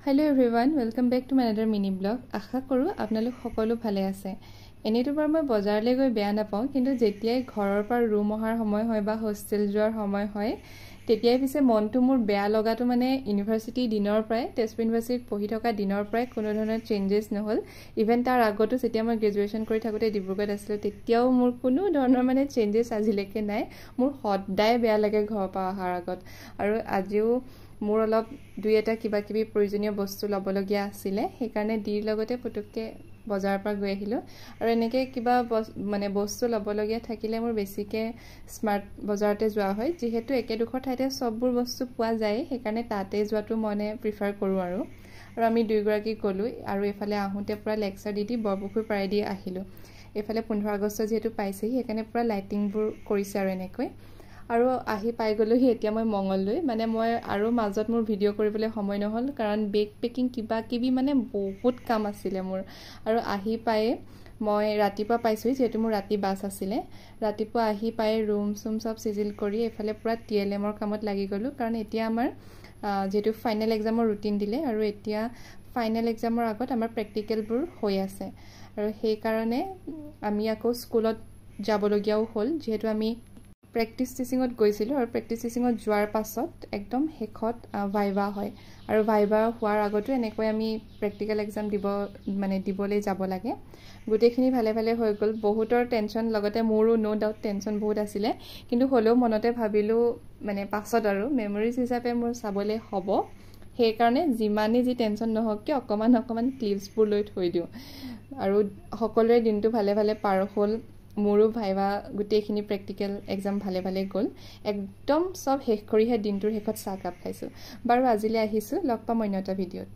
Hello everyone, welcome back to my another mini blog. আশা কৰো আপোনালোক সকলো ভালে আছে। এনেটো বাৰ মই বজাৰলৈ গৈ বেয়া নাপাওঁ, কিন্তু যেতিয়াই ঘৰৰ পৰা ৰুম অহাৰ সময় হয় বা হোষ্টেল যোৱাৰ সময় হয়, তেতিয়াই পিছে মনটো মোৰ বেয়া লগাটো মানে ইউনিভাৰ্চিটি দিনৰ পৰাই তেজপুৰ ইউনিভাৰ্চিটিত পঢ়ি থকা দিনৰ পৰাই কোনো ধৰণৰ চেঞ্জেছ নহল। ইভেন তাৰ আগতো যেতিয়া মই গ্ৰেজুৱেশ্যন কৰি থাকোঁতে ডিব্ৰুগড়ত আছিলোঁ, তেতিয়াও মোৰ কোনো ধৰণৰ মানে চেঞ্জেছ আজিলৈকে নাই। মোৰ সদায় বেয়া লাগে ঘৰৰ পৰা অহাৰ আগত। আৰু আজিও মোৰ অলপ দুই এটা কিবা কিবি প্ৰয়োজনীয় বস্তু ল'বলগীয়া আছিলে, সেইকাৰণে ডিৰ লগতে পুতুককৈ বজাৰৰ পৰা গৈ আহিলোঁ। আৰু এনেকৈ কিবা মানে বস্তু ল'বলগীয়া থাকিলে মোৰ বেছিকৈ স্মাৰ্ট বজাৰতে যোৱা হয়, যিহেতু একেডোখৰ ঠাইতে চববোৰ বস্তু পোৱা যায়, সেইকাৰণে তাতে যোৱাটো মানে প্ৰিফাৰ কৰোঁ। আৰু আমি দুয়োগৰাকী গ'লোঁ, আৰু এইফালে আহোঁতে পূৰা লেকচাৰ দি বৰপুখুৰী পাৰ দি আহিলোঁ। এইফালে 15 আগষ্ট যিহেতু পাইছেহি, সেইকাৰণে পূৰা লাইটিংবোৰ কৰিছে আৰু এনেকৈ। আৰু আহি পাই গ'লোহি এতিয়া মই মঙলদৈ। মানে মই আৰু মাজত মোৰ ভিডিঅ' কৰিবলৈ সময় নহ'ল, কাৰণ বেগ পেকিং কিবা কিবি মানে বহুত কাম আছিলে মোৰ। আৰু আহি পায়ে মই ৰাতিপুৱা পাইছোঁহি, যিহেতু মোৰ ৰাতি বাছ আছিলে। ৰাতিপুৱা আহি পায়ে ৰুম চুম চব চিজিল কৰি এইফালে পূৰা TLMৰ কামত লাগি গ'লোঁ, কাৰণ এতিয়া আমাৰ যিহেতু ফাইনেল এক্সামৰ ৰুটিন দিলে, আৰু এতিয়া ফাইনেল এক্সামৰ আগত আমাৰ প্ৰেক্টিকেলবোৰ হৈ আছে। আৰু সেইকাৰণে আমি আকৌ স্কুলত যাবলগীয়াও হ'ল, যিহেতু আমি প্ৰেক্টিচ টিচিঙত গৈছিলোঁ। আৰু প্ৰেক্টিচ টিচিঙত যোৱাৰ পাছত একদম শেষত ভাইভা হয়, আৰু ভাইভা হোৱাৰ আগতো এনেকৈ আমি প্ৰেক্টিকেল এক্সাম দিবলৈ যাব লাগে। গোটেইখিনি ভালে ভালে হৈ গ'ল। বহুতৰ টেনশ্যন, লগতে মোৰো ন' ডাউট টেনশ্যন বহুত আছিলে, কিন্তু হ'লেও মনতে ভাবিলোঁ মানে পাছত আৰু মেমৰিজ হিচাপে মোৰ চাবলৈ হ'ব, সেইকাৰণে যিমানেই যি টেনশ্যন নহওক কিয় অকণমান ক্লিপছবোৰ লৈ থৈ দিওঁ। আৰু সকলোৰে দিনটো ভালে ভালে পাৰ হ'ল। মোৰো ভাইভা গোটেইখিনি প্ৰেক্টিকেল এক্সাম ভালে ভালে গ'ল। একদম চব শেষ কৰিহে দিনটোৰ শেষত চাহকাপ খাইছোঁ। বাৰু আজিলৈ আহিছোঁ, লগ পাম অন্য এটা ভিডিঅ'ত।